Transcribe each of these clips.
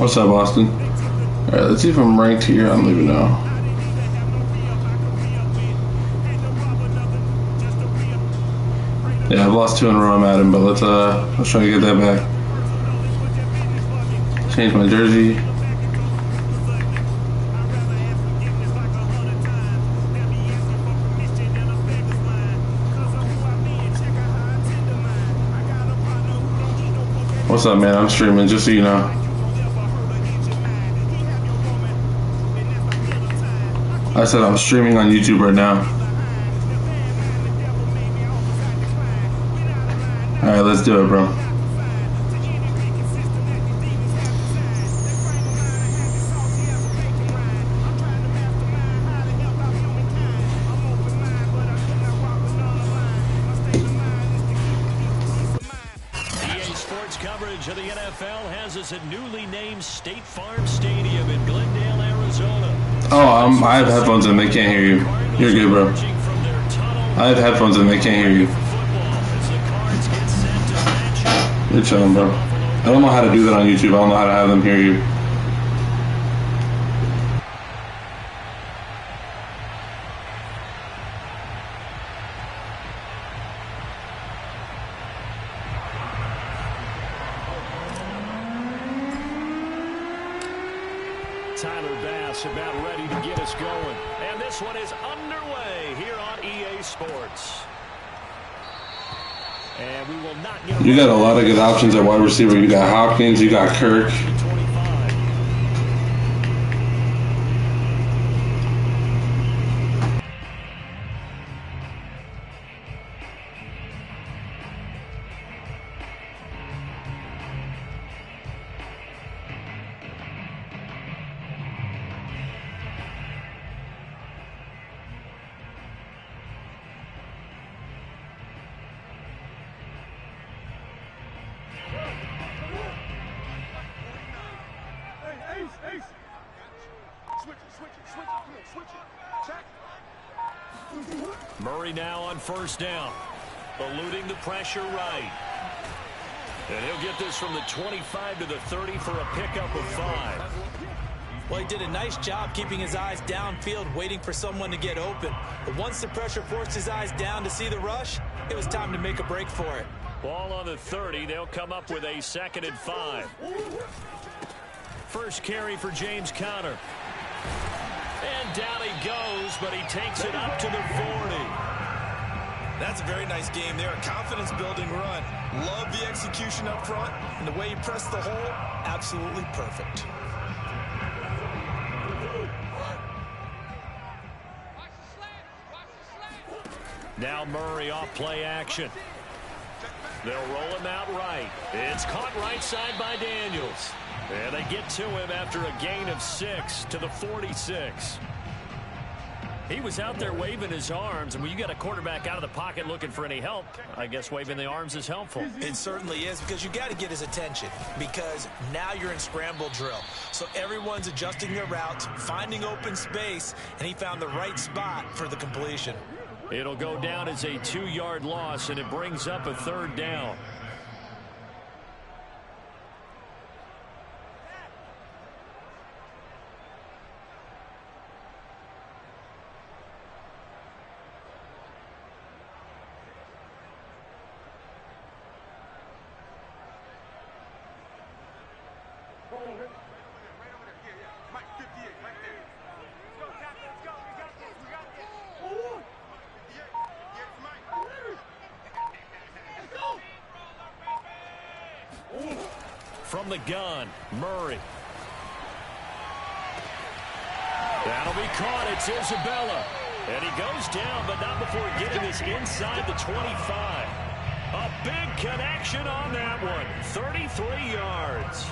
What's up, Austin? Alright, let's see if I'm ranked here. I don't even know. Yeah, I've lost 2 in a row on Madden, but let's try to get that back. Change my jersey. What's up, man? I'm streaming, just so you know. I said I'm streaming on YouTube right now. Alright, let's do it, bro. EA Sports coverage of the NFL has us at newly named State Farm Stadium in Glendale, Arizona. Oh, I have headphones and they can't hear you. You're good, bro. I have headphones and they can't hear you. You're chilling, bro. I don't know how to do that on YouTube. I don't know how to have them hear you. Tyler Bass about ready to get us going. And this one is underway here on EA Sports. And we will not get You got a lot of good options at wide receiver. You got Hopkins, you got Kirk. Murray now on first down, eluding the pressure right. And he'll get this from the 25 to the 30 for a pickup of 5. Well, he did a nice job keeping his eyes downfield, waiting for someone to get open. But once the pressure forced his eyes down to see the rush, it was time to make a break for it. Ball on the 30. They'll come up with a 2nd and 5. First carry for James Conner. And down he goes, but he takes it up to the 40. That's a very nice game there. A confidence-building run. Love the execution up front, and the way he pressed the hole, absolutely perfect. Now Murray off play action. They'll roll him out right. It's caught right side by Daniels. And they get to him after a gain of 6 to the 46. He was out there waving his arms, and when you got a quarterback out of the pocket looking for any help, I guess waving the arms is helpful. It certainly is, because you got to get his attention, because now you're in scramble drill. So everyone's adjusting their routes, finding open space, and he found the right spot for the completion. It'll go down as a 2-yard loss, and it brings up a 3rd down. From the gun, Murray. That'll be caught. It's Isabella. And he goes down, but not before getting this inside the 25. A big connection on that one. 33 yards.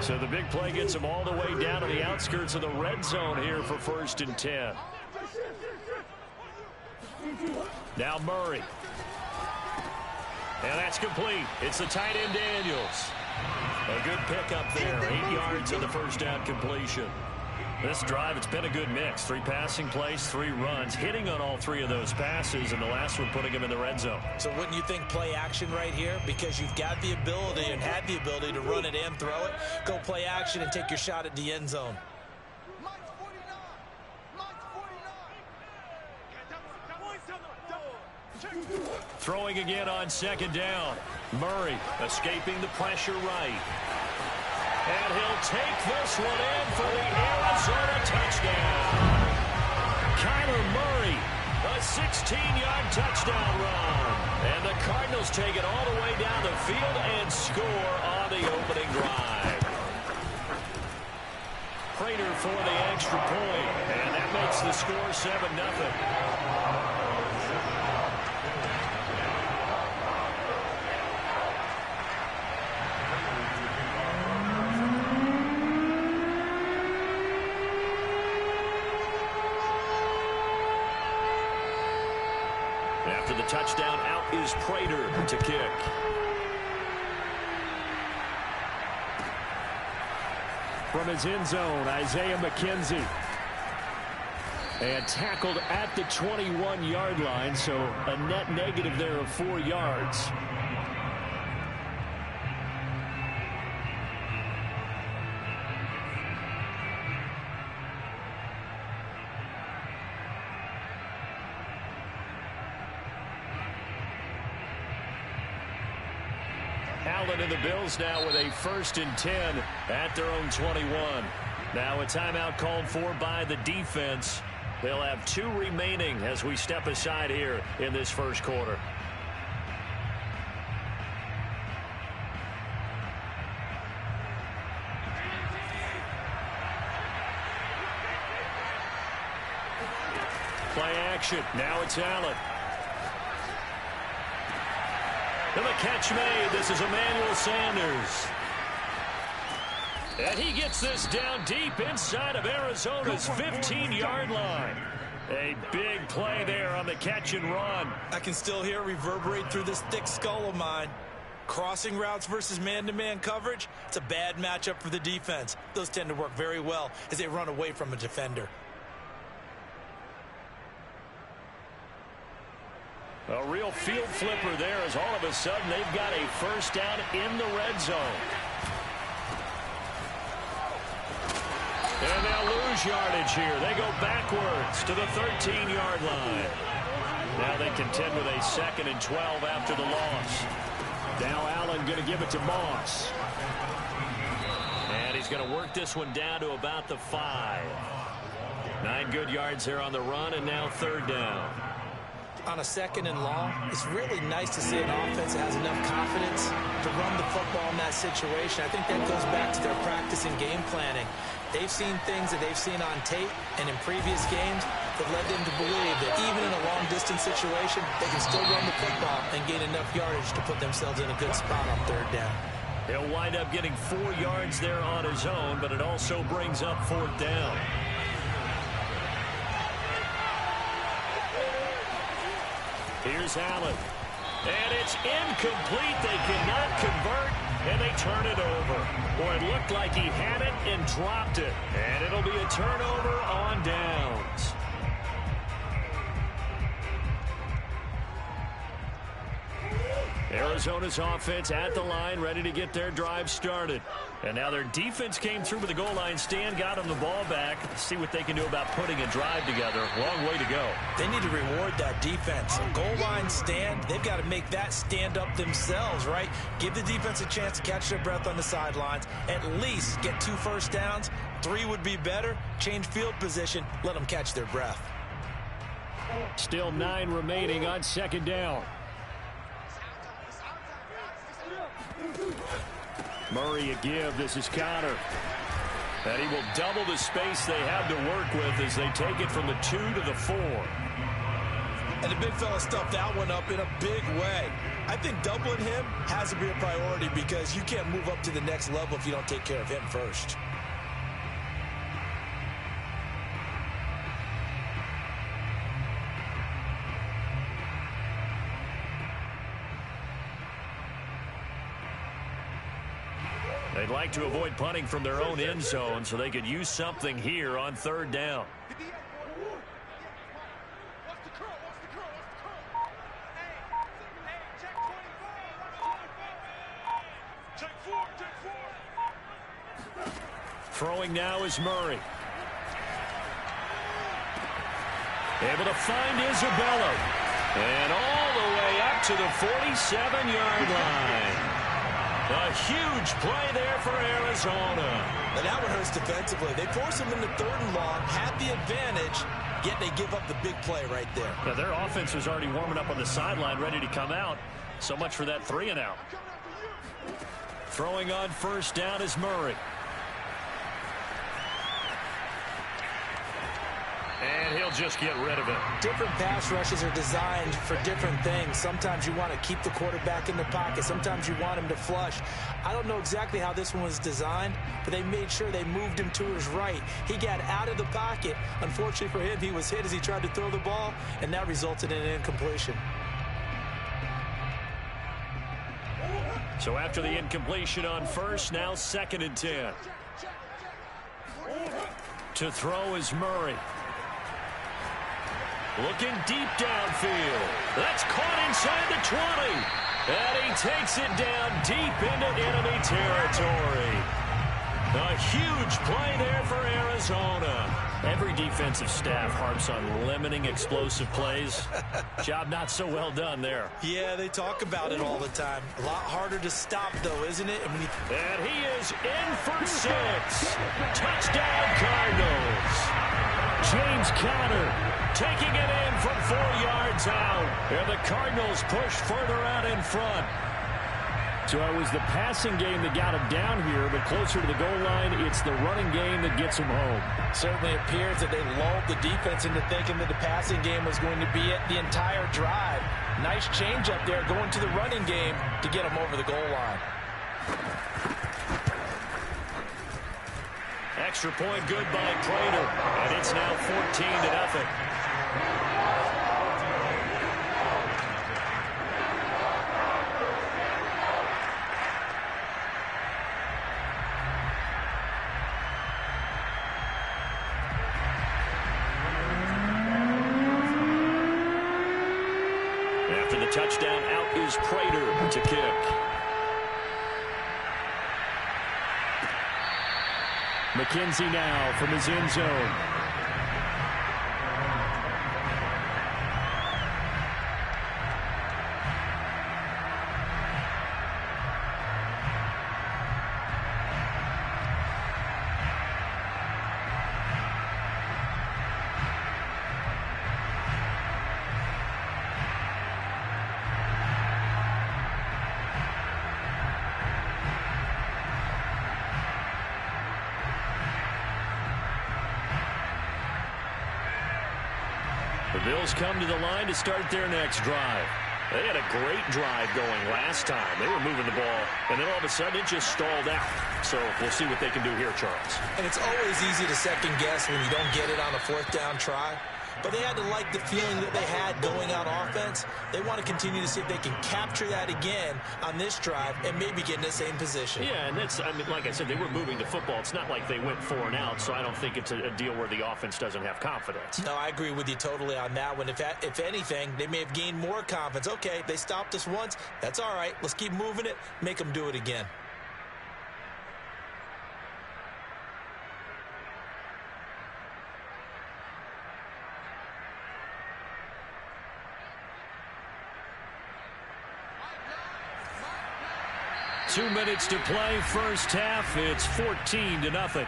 So the big play gets him all the way down to the outskirts of the red zone here for 1st and 10. Now Murray. And that's complete. It's the tight end Daniels. A good pickup there. 8 yards on the first down completion. This drive, it's been a good mix. 3 passing plays, 3 runs, hitting on all 3 of those passes, and the last one putting him in the red zone. So wouldn't you think play action right here? Because you've got the ability and had the ability to run it and throw it. Go play action and take your shot at the end zone. Throwing again on 2nd down. Murray escaping the pressure right. And he'll take this one in for the Arizona touchdown. Kyler Murray, a 16-yard touchdown run. And the Cardinals take it all the way down the field and score on the opening drive. Prater for the extra point, and that makes the score 7-0. After the touchdown, out is Prater to kick. From his end zone, Isaiah McKenzie. And tackled at the 21-yard line, so a net negative there of 4 yards. Allen and the Bills now with a 1st and 10 at their own 21. Now a timeout called for by the defense. They'll have 2 remaining as we step aside here in this first quarter. Play action. Now it's Allen. And the catch made. This is Emmanuel Sanders. And he gets this down deep inside of Arizona's 15-yard line. A big play there on the catch and run. I can still hear it reverberate through this thick skull of mine. Crossing routes versus man-to-man coverage, it's a bad matchup for the defense. Those tend to work very well as they run away from a defender. A real field flipper there as all of a sudden they've got a 1st down in the red zone. And they'll lose yardage here. They go backwards to the 13-yard line. Now they contend with a 2nd and 12 after the loss. Now Allen going to give it to Moss. And he's going to work this one down to about the 5. 9 good yards there on the run, and now 3rd down. On a 2nd and long, it's really nice to see an offense that has enough confidence to run the football in that situation. I think that goes back to their practice and game planning. They've seen things that they've seen on tape and in previous games that led them to believe that even in a long-distance situation, they can still run the football and gain enough yardage to put themselves in a good spot on 3rd down. He'll wind up getting 4 yards there on his own, but it also brings up 4th down. Here's Allen. And it's incomplete. They cannot convert, and they turn it over. Boy, it looked like he had it and dropped it. And it'll be a turnover on downs. Arizona's offense at the line, ready to get their drive started. And now their defense came through with the goal line stand, got them the ball back. Let's see what they can do about putting a drive together. Long way to go. They need to reward that defense. A goal line stand, they've got to make that stand up themselves, right? Give the defense a chance to catch their breath on the sidelines. At least get 2 first downs. 3 would be better. Change field position. Let them catch their breath. Still 9 remaining on 2nd down. Murray a give. This is Connor. And he will double the space they have to work with as they take it from the 2 to the 4. And the big fella stuffed that one up in a big way. I think doubling him has to be a priority because you can't move up to the next level if you don't take care of him first. They'd like to avoid punting from their own end zone so they could use something here on third down. Throwing now is Murray. Able to find Isabella. And all the way up to the 47-yard line. A huge play there for Arizona. But that one hurts defensively. They force him into third and long, had the advantage, yet they give up the big play right there. Yeah, their offense was already warming up on the sideline, ready to come out. So much for that 3-and-out. Throwing on first down is Murray. And he'll just get rid of it. Different pass rushes are designed for different things. Sometimes you want to keep the quarterback in the pocket. Sometimes you want him to flush. I don't know exactly how this one was designed, but they made sure they moved him to his right. He got out of the pocket. Unfortunately for him, he was hit as he tried to throw the ball, and that resulted in an incompletion. So after the incompletion on first, now 2nd and 10. To throw is Murray. Looking deep downfield. That's caught inside the 20. And he takes it down deep into enemy territory. A huge play there for Arizona. Every defensive staff harps on limiting explosive plays. Job not so well done there. Yeah, they talk about it all the time. A lot harder to stop, though, isn't it? And he is in for 6. Touchdown, Cardinals. James Conner taking it in from 4 yards out. And the Cardinals push further out in front. So it was the passing game that got him down here, but closer to the goal line, it's the running game that gets him home. Certainly appears that they lulled the defense into thinking that the passing game was going to be it the entire drive. Nice change up there going to the running game to get him over the goal line. Extra point good by Prater, and it's now 14-0. After the touchdown, out is Prater to kick. McKenzie now from his end zone. The Bills come to the line to start their next drive. They had a great drive going last time. They were moving the ball, and then all of a sudden it just stalled out. So we'll see what they can do here, Charles. And it's always easy to second guess when you don't get it on a 4th down try. But they had to like the feeling that they had going out offense. They want to continue to see if they can capture that again on this drive and maybe get in the same position. Yeah, and that's, I mean, like I said, they were moving the football. It's not like they went 4 and out, so I don't think it's a deal where the offense doesn't have confidence. No, I agree with you totally on that one. If anything, they may have gained more confidence. Okay, they stopped us once. That's all right. Let's keep moving it. Make them do it again. Two minutes to play, first half. It's 14-0.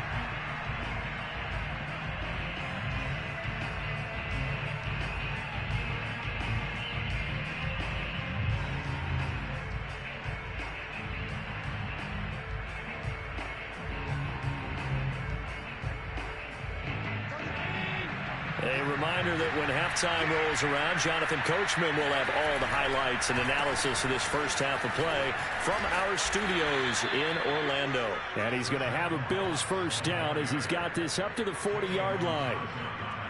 A reminder that when halftime rolls around, Jonathan Coachman will have all the highlights and analysis of this first half of play from our studios in Orlando. And he's going to have a Bills first down as he's got this up to the 40-yard line.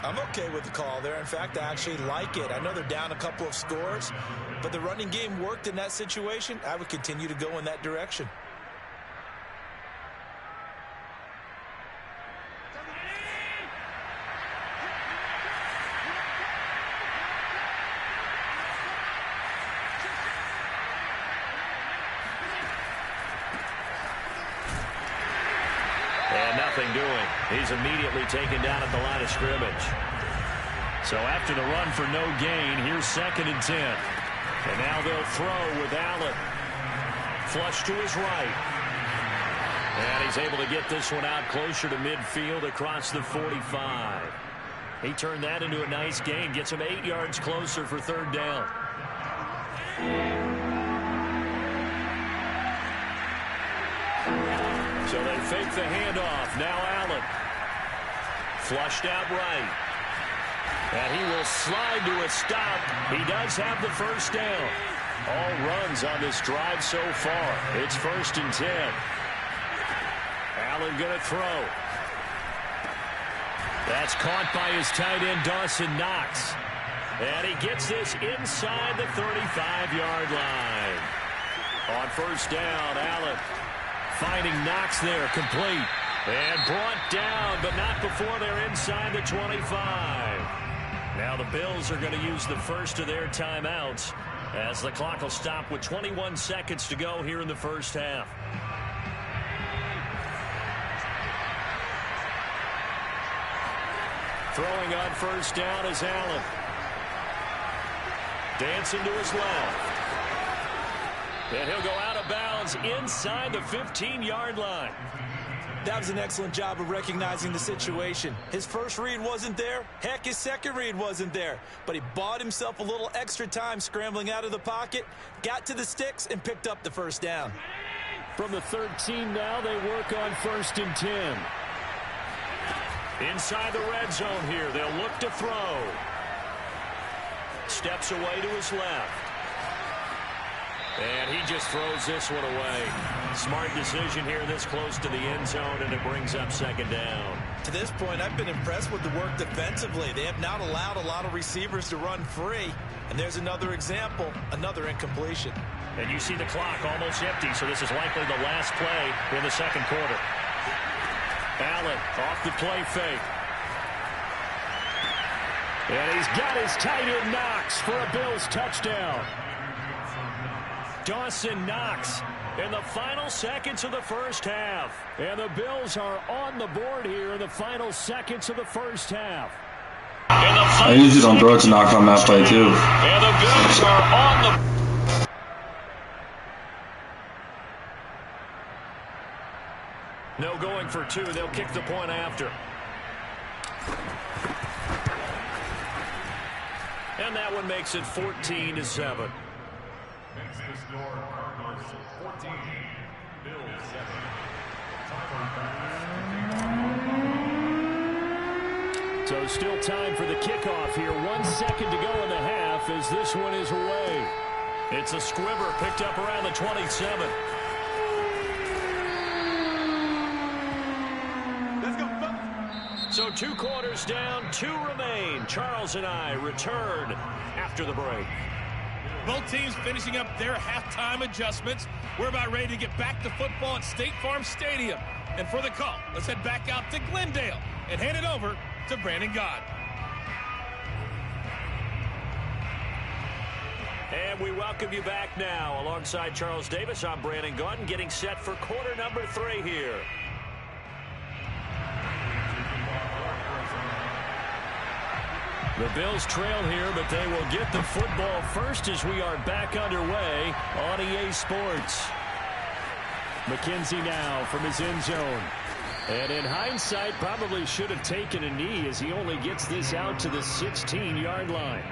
I'm okay with the call there. In fact, I actually like it. I know they're down a couple of scores, but the running game worked in that situation. I would continue to go in that direction. He's immediately taken down at the line of scrimmage. So after the run for no gain, here's 2nd and 10. And now they'll throw with Allen. Flush to his right. And he's able to get this one out closer to midfield across the 45. He turned that into a nice gain. Gets him 8 yards closer for 3rd down. So they fake the handoff. Now Allen. Flushed out right. And he will slide to a stop. He does have the 1st down. All runs on this drive so far. It's 1st and 10. Allen going to throw. That's caught by his tight end, Dawson Knox. And he gets this inside the 35-yard line. On 1st down, Allen finding Knox there, complete. And brought down, but not before they're inside the 25. Now the Bills are going to use the first of their timeouts as the clock will stop with 21 seconds to go here in the 1st half. Throwing on 1st down is Allen. Dancing to his left. And he'll go out of bounds inside the 15-yard line. That was an excellent job of recognizing the situation. His first read wasn't there. Heck, his second read wasn't there. But he bought himself a little extra time scrambling out of the pocket, got to the sticks, and picked up the 1st down. From the 13 now, they work on 1st and 10. Inside the red zone here. They'll look to throw. Steps away to his left. And he just throws this one away. Smart decision here this close to the end zone, and it brings up 2nd down. To this point, I've been impressed with the work defensively. They have not allowed a lot of receivers to run free. And there's another example, another incompletion. And you see the clock almost empty, so this is likely the last play in the 2nd quarter. Allen off the play fake. And he's got his tight end Knox for a Bills touchdown. Dawson Knox in the final seconds of the 1st half. And the Bills are on the board here in the final seconds of the 1st half. I usually don't throw it to Knox on that play, too. And the Bills are on the... No going for 2. They'll kick the point after. And that one makes it 14-7. Next the score, Cardinals 14, Bills 7. So still time for the kickoff here. 1 second to go in the half as this one is away. It's a squibber picked up around the 27. So 2 quarters down, 2 remain. Charles and I return after the break. Both teams finishing up their halftime adjustments. We're about ready to get back to football at State Farm Stadium. And for the call, let's head back out to Glendale and hand it over to Brandon Gott. And we welcome you back now. Alongside Charles Davis, I'm Brandon Gott, getting set for quarter number 3 here. The Bills trail here, but they will get the football first as we are back underway on EA Sports. McKenzie now from his end zone. And in hindsight, probably should have taken a knee as he only gets this out to the 16-yard line.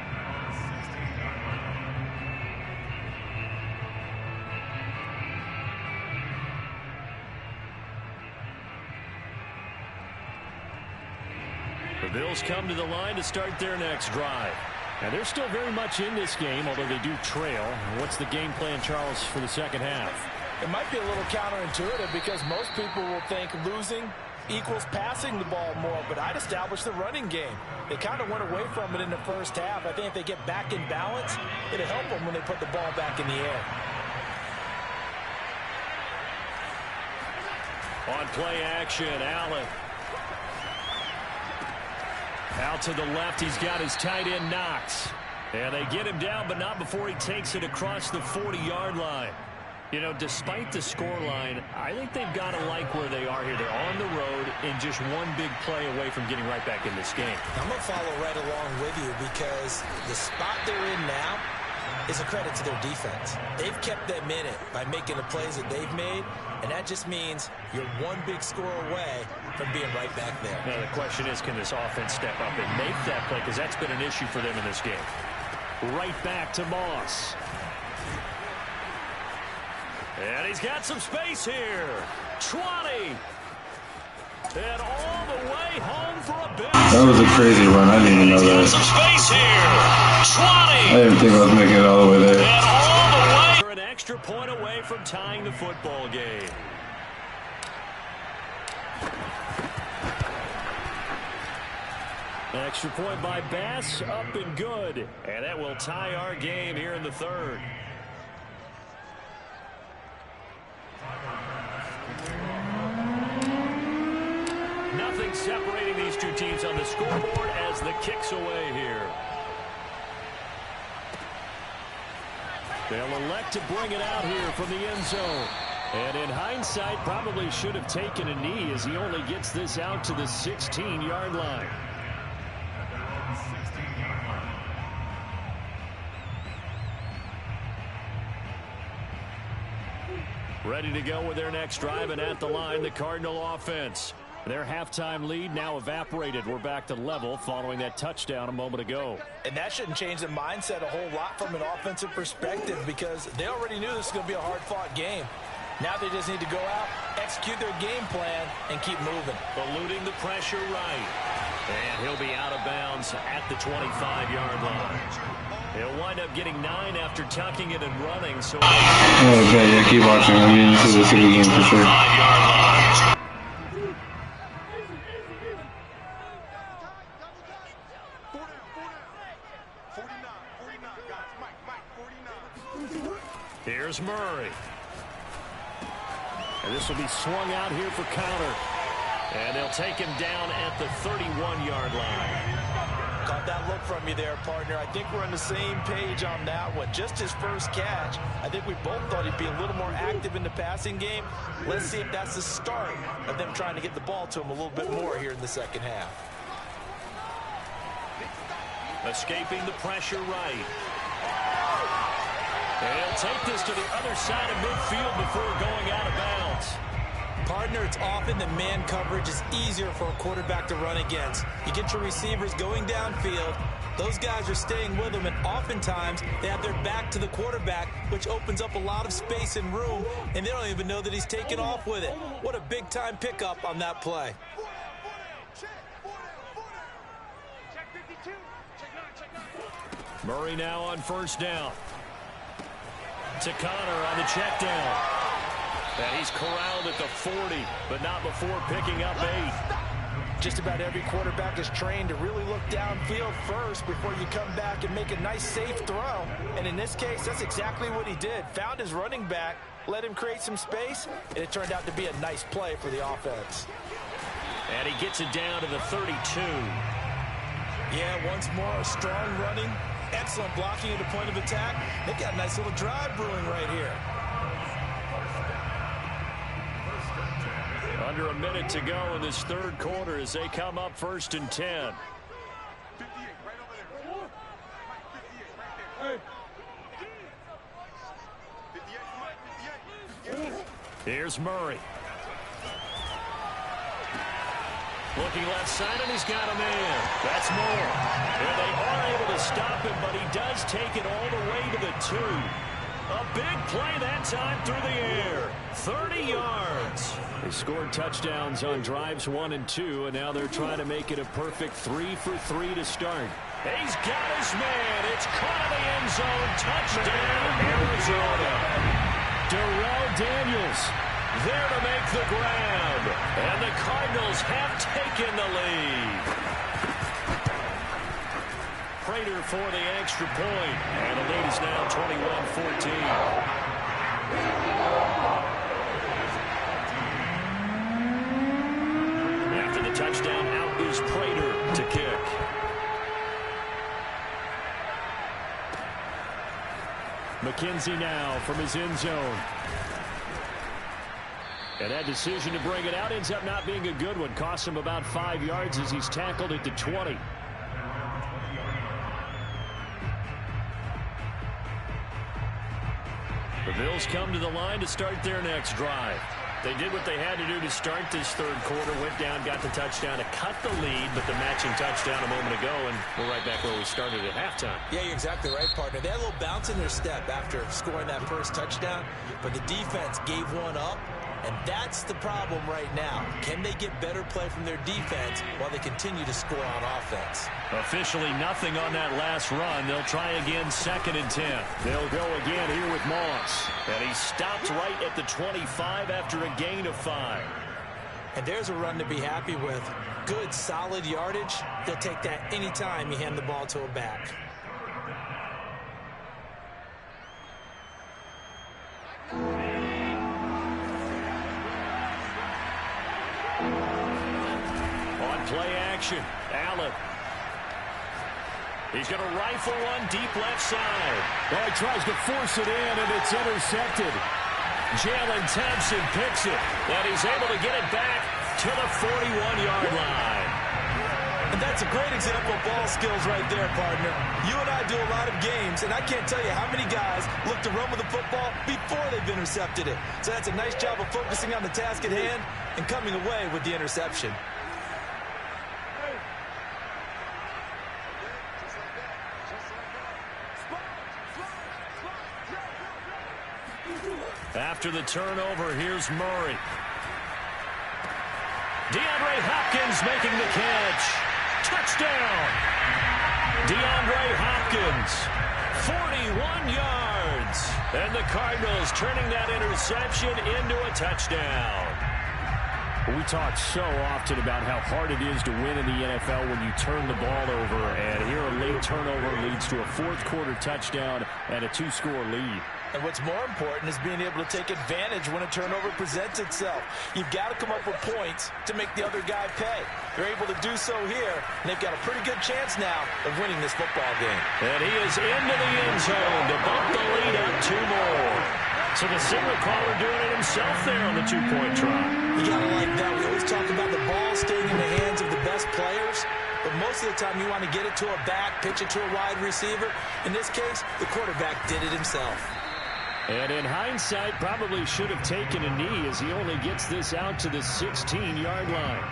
The Bills come to the line to start their next drive. And they're still very much in this game, although they do trail. What's the game plan, Charles, for the 2nd half? It might be a little counterintuitive because most people will think losing equals passing the ball more, but I'd establish the running game. They kind of went away from it in the 1st half. I think if they get back in balance, it'll help them when they put the ball back in the air. On play action, Allen. Out to the left, he's got his tight end Knox. And they get him down, but not before he takes it across the 40-yard line. You know, despite the scoreline, I think they've got to like where they are here. They're on the road and just one big play away from getting right back in this game. I'm going to follow right along with you because the spot they're in now is a credit to their defense. They've kept them in it by making the plays that they've made, and that just means you're one big score away from being right back there. Now, the question is, can this offense step up and make that play? Because that's been an issue for them in this game. Right back to Moss. And he's got some space here. 20. And all the way home for a big. That was a crazy run. I didn't even know that. Some space here. 20. I didn't think I was making it all the way there. And all the way. An extra point away from tying the football game. Extra point by Bass, up and good. And that will tie our game here in the third. Nothing separating these two teams on the scoreboard as the kick's away here. They'll elect to bring it out here from the end zone. And in hindsight, probably should have taken a knee as he only gets this out to the 16-yard line. Ready to go with their next drive, and at the line, the Cardinal offense. Their halftime lead now evaporated. We're back to level following that touchdown a moment ago. And that shouldn't change the mindset a whole lot from an offensive perspective because they already knew this was going to be a hard-fought game. Now they just need to go out, execute their game plan, and keep moving. Eluding the pressure right. And he'll be out of bounds at the 25-yard line. He'll wind up getting 9 after tucking it and running. So Okay, yeah, keep watching. I mean, this is a good game for sure. 5-yard line. Here's Murray. And this will be swung out here for counter. And they'll take him down at the 31-yard line. Caught that look from you there, partner. I think we're on the same page on that one. Just his first catch. I think we both thought he'd be a little more active in the passing game. Let's see if that's the start of them trying to get the ball to him a little bit more here in the second half. Escaping the pressure right. And he'll take this to the other side of midfield before going out of bounds. Partner, it's often that man coverage is easier for a quarterback to run against. You get your receivers going downfield. Those guys are staying with them, and oftentimes they have their back to the quarterback, which opens up a lot of space and room, and they don't even know that he's taken off with it. What a big-time pickup on that play. Murray now on first down. To Connor on the check down. And he's corralled at the 40, but not before picking up 8. Just about every quarterback is trained to really look downfield first before you come back and make a nice, safe throw. And in this case, that's exactly what he did. Found his running back, let him create some space, and it turned out to be a nice play for the offense. And he gets it down to the 32. Yeah, once more, strong running, excellent blocking at the point of attack. They've got a nice little drive brewing right here. Under a minute to go in this third quarter as they come up 1st and 10. Here's Murray. Looking left side, and he's got a man. That's more. And they are able to stop him, but he does take it all the way to the 2. A big play that time through the air. 30 yards. They scored touchdowns on drives 1 and 2, and now they're trying to make it a perfect 3 for 3 to start. He's got his man. It's caught in the end zone. Touchdown, Arizona. Darrell Daniels there to make the grab. And the Cardinals have taken the lead. Prater for the extra point. And the lead is now 21-14. After the touchdown, out is Prater to kick. McKenzie now from his end zone. And that decision to bring it out ends up not being a good one. Costs him about 5 yards as he's tackled at the 20. The Bills come to the line to start their next drive. They did what they had to do to start this third quarter, went down, got the touchdown to cut the lead, but the matching touchdown a moment ago, and we're right back where we started at halftime. Yeah, you're exactly right, partner. They had a little bounce in their step after scoring that first touchdown, but the defense gave one up, and that's the problem right now. Can they get better play from their defense while they continue to score on offense? Officially nothing on that last run. They'll try again, 2nd and 10. They'll go again here with Moss. And he stops right at the 25 after a gain of 5. And there's a run to be happy with. Good, solid yardage. They'll take that anytime you hand the ball to a back. On play action, Allen. He's going to rifle one deep left side. Oh, he tries to force it in, and it's intercepted. Jalen Thompson picks it, and he's able to get it back to the 41-yard line. And that's a great example of ball skills right there, partner. You and I do a lot of games, and I can't tell you how many guys look to run with the football before they've intercepted it. So that's a nice job of focusing on the task at hand and coming away with the interception. After the turnover, here's Murray. DeAndre Hopkins making the catch. Touchdown! DeAndre Hopkins, 41 yards. And the Cardinals turning that interception into a touchdown. We talk so often about how hard it is to win in the NFL when you turn the ball over. And here a late turnover leads to a fourth-quarter touchdown and a 2-score lead. And what's more important is being able to take advantage when a turnover presents itself. You've got to come up with points to make the other guy pay. They're able to do so here, and they've got a pretty good chance now of winning this football game. And he is into the end zone to bump the lead up 2 more. So the signal caller doing it himself there on the 2-point try. You got to like that. We always talk about the ball staying in the hands of the best players. But most of the time you want to get it to a back, pitch it to a wide receiver. In this case, the quarterback did it himself. And in hindsight, probably should have taken a knee as he only gets this out to the 16-yard line.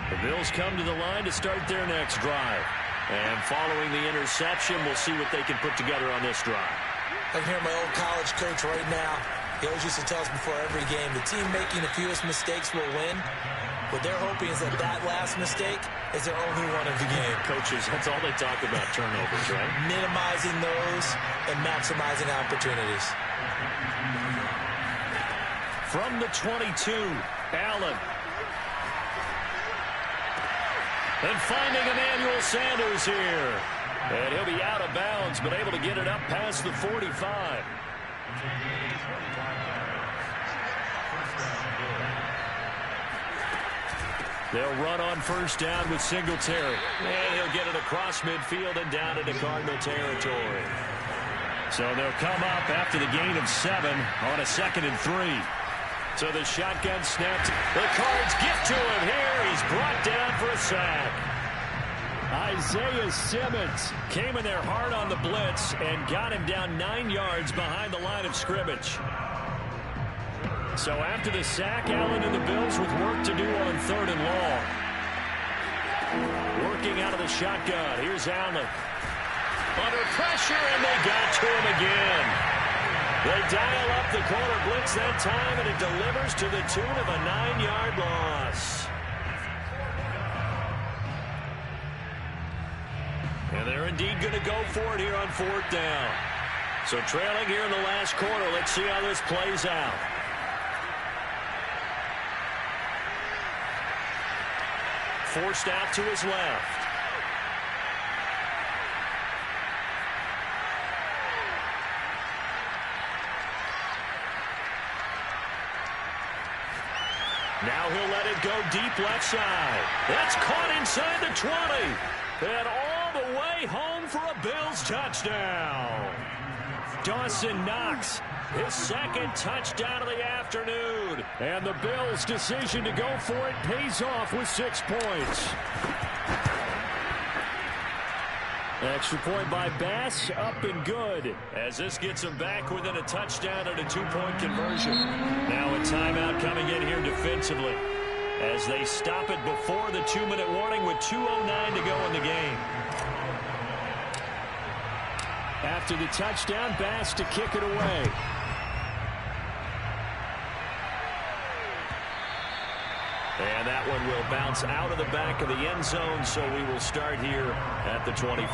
The Bills come to the line to start their next drive. And following the interception, we'll see what they can put together on this drive. I can hear my old college coach right now. He always used to tell us before every game, the team making the fewest mistakes will win. What they're hoping is that that last mistake is their only one of the game. Coaches, that's all they talk about, turnovers, right? Minimizing those and maximizing opportunities. From the 22, Allen. And finding Emmanuel Sanders here. And he'll be out of bounds, but able to get it up past the 45. They'll run on first down with Singletary. And he'll get it across midfield and down into Cardinal territory. So they'll come up after the gain of 7 on a 2nd and 3. So the shotgun snapped. The Cards get to him here. He's brought down for a sack. Isaiah Simmons came in there hard on the blitz and got him down 9 yards behind the line of scrimmage. So after the sack, Allen and the Bills with work to do on 3rd and long. Working out of the shotgun. Here's Allen. Under pressure, and they got to him again. They dial up the corner blitz that time, and it delivers to the tune of a 9-yard loss. And they're indeed going to go for it here on 4th down. So trailing here in the last quarter. Let's see how this plays out. Forced out to his left. Now he'll let it go deep left side. That's caught inside the 20. And all all the way home for a Bills touchdown. Dawson Knox, his second touchdown of the afternoon. And the Bills' decision to go for it pays off with 6 points. Extra point by Bass, up and good. As this gets him back within a touchdown and a 2-point conversion. Now a timeout coming in here defensively, as they stop it before the 2-minute warning with 2:09 to go in the game. After the touchdown, Bass to kick it away. And that one will bounce out of the back of the end zone, so we will start here at the 25.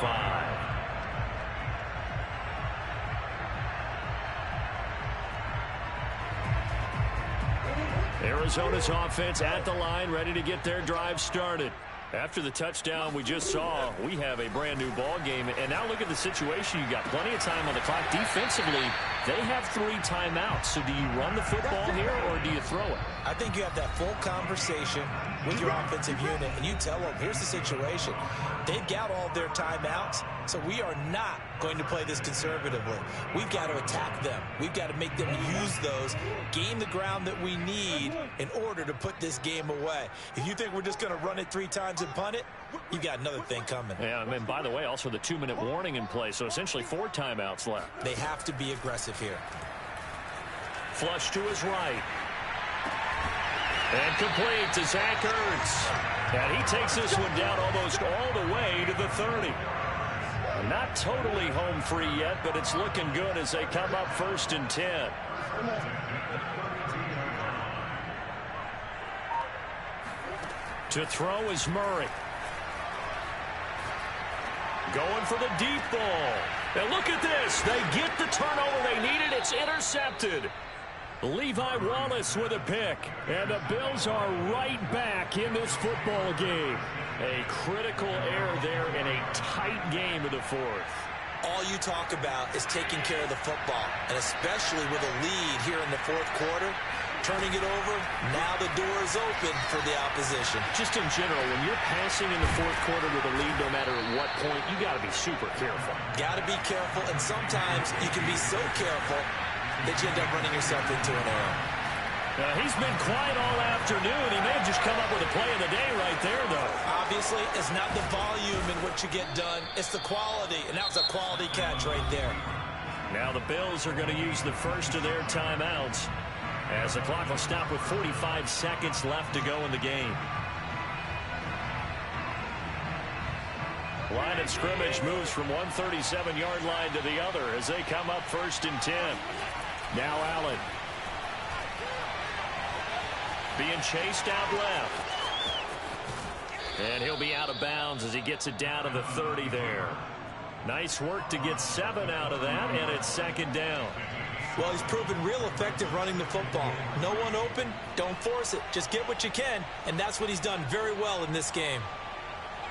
Arizona's offense at the line, ready to get their drive started. After the touchdown we just saw, we have a brand new ball game. And now look at the situation. You got plenty of time on the clock. Defensively, they have 3 timeouts. So do you run the football here or do you throw it? I think you have that full conversation with your offensive unit, and you tell them, here's the situation. They've got all their timeouts, so we are not going to play this conservatively. We've got to attack them. We've got to make them use those, gain the ground that we need in order to put this game away. If you think we're just going to run it 3 times and punt it, you've got another thing coming. Yeah, and by the way, also the 2-minute warning in play, so essentially 4 timeouts left. They have to be aggressive here. Flush to his right. And complete to Zach Ertz. And he takes this one down almost all the way to the 30. Not totally home free yet, but it's looking good as they come up 1st and 10. To throw is Murray. Going for the deep ball. And look at this. They get the turnover they needed. It's intercepted. Levi Wallace with a pick. And the Bills are right back in this football game. A critical error there in a tight game of the 4th. All you talk about is taking care of the football, and especially with a lead here in the 4th quarter, turning it over, now the door is open for the opposition. Just in general, when you're passing in the 4th quarter with a lead, no matter at what point, you got to be super careful. Got to be careful, and sometimes you can be so careful that you end up running yourself into an error. He's been quiet all afternoon. He may have just come up with a play of the day right there, though. Obviously, it's not the volume in what you get done. It's the quality, and that was a quality catch right there. Now the Bills are going to use the first of their timeouts, as the clock will stop with 45 seconds left to go in the game. Line of scrimmage moves from one 37-yard line to the other as they come up 1st and 10. Now Allen. Being chased out left. And he'll be out of bounds as he gets it down to the 30 there. Nice work to get 7 out of that, and it's 2nd down. Well, he's proven real effective running the football. No one open, don't force it. Just get what you can, and that's what he's done very well in this game.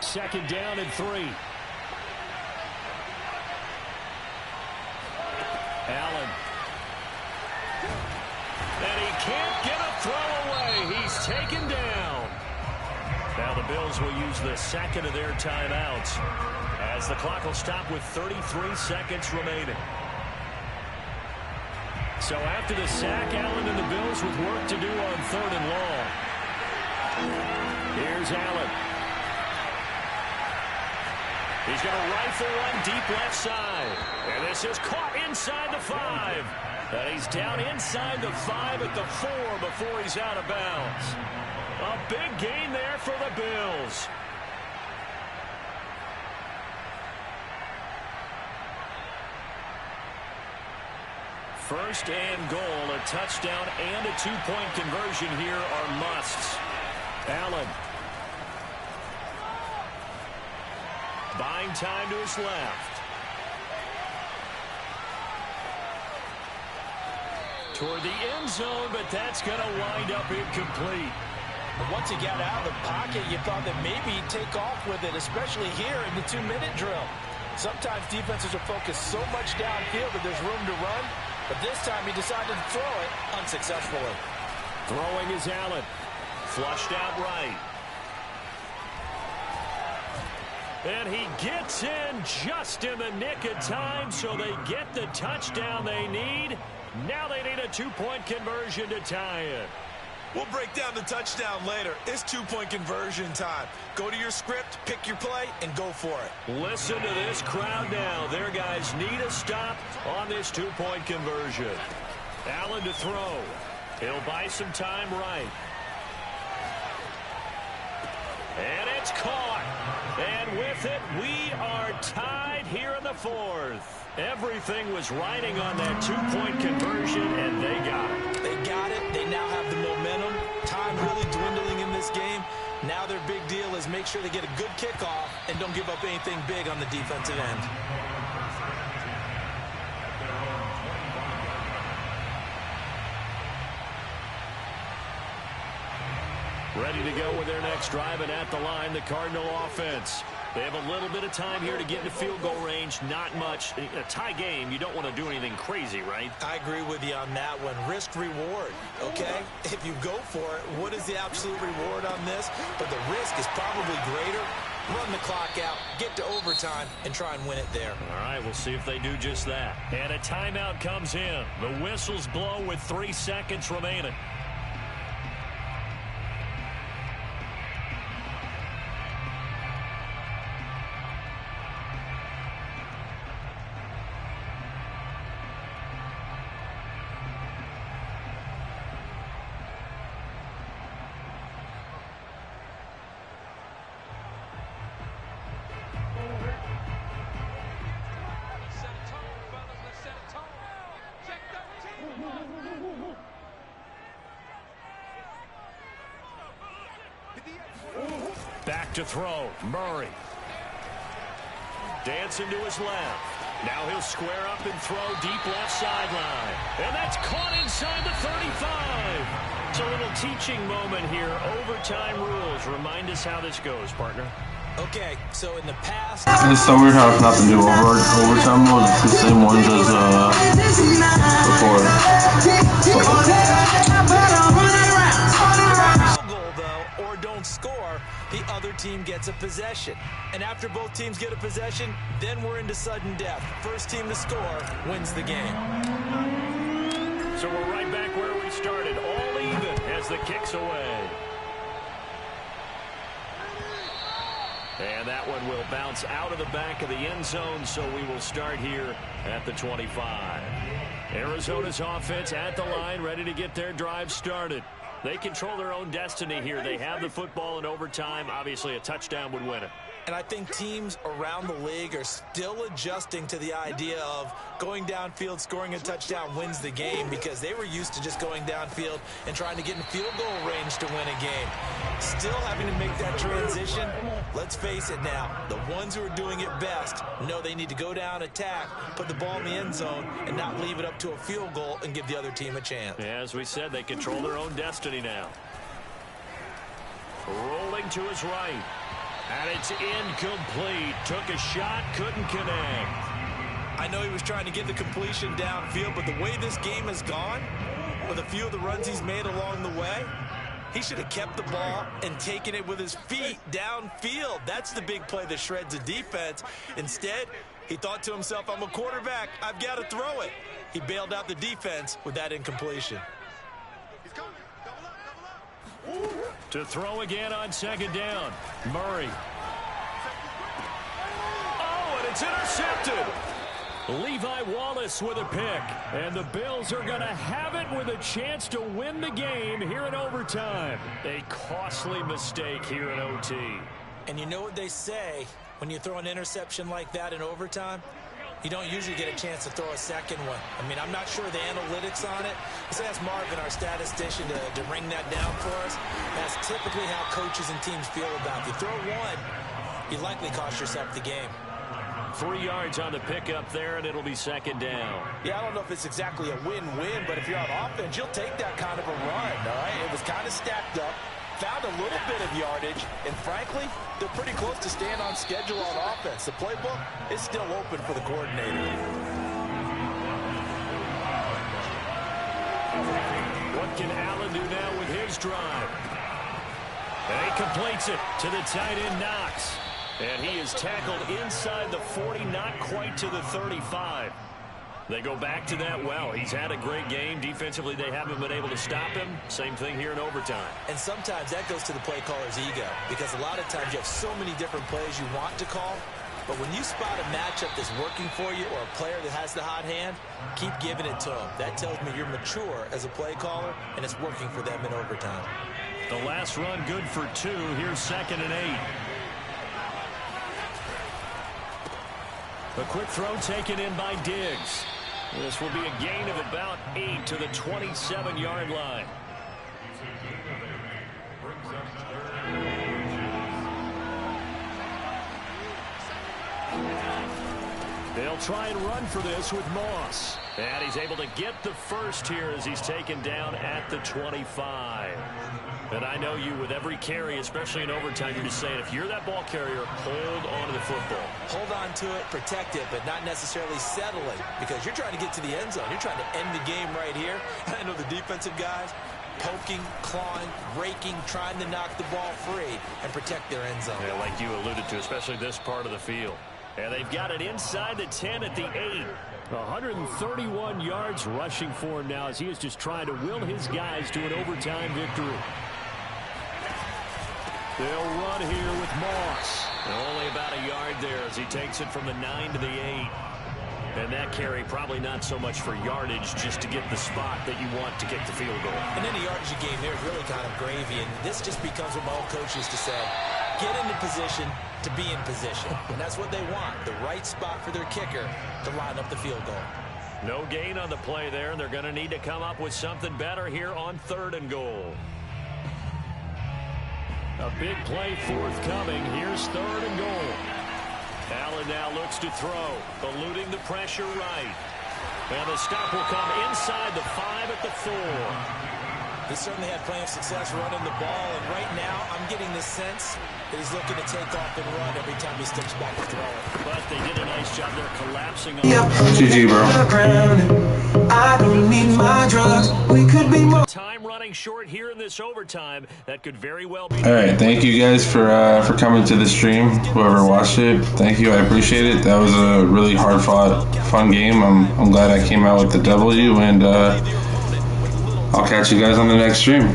2nd down and 3. Allen. And he can't get a throw away. He's taken down. Now the Bills will use the 2nd of their timeouts as the clock will stop with 33 seconds remaining. So after the sack, Allen and the Bills with work to do on 3rd and long. Here's Allen. He's going to rifle one deep left side. And this is caught inside the 5. And he's down inside the 5 at the 4 before he's out of bounds. A big gain there for the Bills. First and goal, a touchdown and a 2-point conversion here are musts. Allen. Buying time to his left. Toward the end zone, but that's going to wind up incomplete. And once he got out of the pocket, you thought that maybe he'd take off with it, especially here in the 2-minute drill. Sometimes defenses are focused so much downfield that there's room to run, but this time he decided to throw it unsuccessfully. Throwing is Allen. Flushed out right. And he gets in just in the nick of time, so they get the touchdown they need. Now they need a two-point conversion to tie it. We'll break down the touchdown later. It's two-point conversion time. Go to your script, pick your play, and go for it. Listen to this crowd now. Their guys need a stop on this two-point conversion. Allen to throw. He'll buy some time right. And it's caught. And with it, we are tied here in the fourth. Everything was riding on that two-point conversion, and they got it. They got it. They now have the momentum. Time really dwindling in this game. Now their big deal is make sure they get a good kickoff and don't give up anything big on the defensive end. Ready to go with their next drive, and at the line, the Cardinal offense. They have a little bit of time here to get into field goal range. Not much. In a tie game, you don't want to do anything crazy, right? I agree with you on that one. Risk-reward, okay? If you go for it, what is the absolute reward on this? But the risk is probably greater. Run the clock out, get to overtime, and try and win it there. All right, we'll see if they do just that. And a timeout comes in. The whistles blow with 3 seconds remaining. Back to throw. Murray. Dancing to his left. Now he'll square up and throw deep left sideline. And that's caught inside the 35. It's a little teaching moment here. Overtime rules. Remind us how this goes, partner. Okay, so in the past... It's so weird how it's not the new overtime rules. It's the same ones as before. Goal, though, or don't score, the other team gets a possession. And after both teams get a possession, then we're into sudden death. First team to score wins the game. So we're right back where we started. All even as the kick's away. And that one will bounce out of the back of the end zone, so we will start here at the 25. Arizona's offense at the line, ready to get their drive started. They control their own destiny here. They have the football in overtime. Obviously, a touchdown would win it. And I think teams around the league are still adjusting to the idea of going downfield, scoring a touchdown wins the game, because they were used to just going downfield and trying to get in field goal range to win a game. Still having to make that transition. Let's face it now, the ones who are doing it best know they need to go down, attack, put the ball in the end zone, and not leave it up to a field goal and give the other team a chance. Yeah, as we said, they control their own destiny now. Rolling to his right. And it's incomplete. Took a shot, couldn't connect. I know he was trying to get the completion downfield, but the way this game has gone, with a few of the runs he's made along the way, he should have kept the ball and taken it with his feet downfield. That's the big play that shreds a defense. Instead, he thought to himself, I'm a quarterback, I've got to throw it. He bailed out the defense with that incompletion. To throw again on second down. Murray. Oh, and it's intercepted. Levi Wallace with a pick. And the Bills are going to have it with a chance to win the game here in overtime. A costly mistake here in OT. And you know what they say when you throw an interception like that in overtime? You don't usually get a chance to throw a second one. I mean, I'm not sure the analytics on it. Let's ask Marvin, our statistician, to ring that down for us. That's typically how coaches and teams feel about it. You throw one, you likely cost yourself the game. 3 yards on the pickup there, and it'll be second down. Yeah, I don't know if it's exactly a win-win, but if you're on offense, you'll take that kind of a run, all right? It was kind of stacked up. Found a little bit of yardage, and frankly, they're pretty close to staying on schedule on offense. The playbook is still open for the coordinator. What can Allen do now with his drive? And he completes it to the tight end, Knox. And he is tackled inside the 40, not quite to the 35. They go back to that well. He's had a great game. Defensively, they haven't been able to stop him. Same thing here in overtime. And sometimes that goes to the play caller's ego, because a lot of times you have so many different plays you want to call. But when you spot a matchup that's working for you or a player that has the hot hand, keep giving it to him. That tells me you're mature as a play caller, and it's working for them in overtime. The last run good for 2. Here's 2nd and 8. A quick throw taken in by Diggs. This will be a gain of about 8 to the 27-yard line. They'll try and run for this with Moss. And he's able to get the first here as he's taken down at the 25. And I know you, with every carry, especially in overtime, you're just saying, if you're that ball carrier, hold on to the football. Hold on to it, protect it, but not necessarily settling, because you're trying to get to the end zone. You're trying to end the game right here. I know the defensive guys poking, clawing, raking, trying to knock the ball free and protect their end zone. Yeah, like you alluded to, especially this part of the field. And they've got it inside the 10 at the 8. 131 yards rushing for him now as he is just trying to will his guys to an overtime victory. They'll run here with Moss. Only about a yard there as he takes it from the 9 to the 8. And that carry probably not so much for yardage, just to get the spot that you want to kick the field goal. And any yardage you gain there is really kind of gravy. And this just becomes what my old coach used to say. Get into position to be in position. And that's what they want, the right spot for their kicker to line up the field goal. No gain on the play there, and they're going to need to come up with something better here on 3rd and goal. A big play forthcoming. Here's 3rd and goal. Allen now looks to throw, eluding the pressure right. And the stop will come inside the 5 at the 4. He certainly had plenty of success running the ball, and right now I'm getting the sense that he's looking to take off and run every time he steps back to throw it. But they did a nice job there collapsing on GG, bro. I don't need my drugs. We could be more. Time running short here in this overtime. That could very well be. All right, thank you guys for coming to the stream. Whoever watched it, thank you. I appreciate it. That was a really hard-fought, fun game. I'm glad I came out with the W, and I'll catch you guys on the next stream.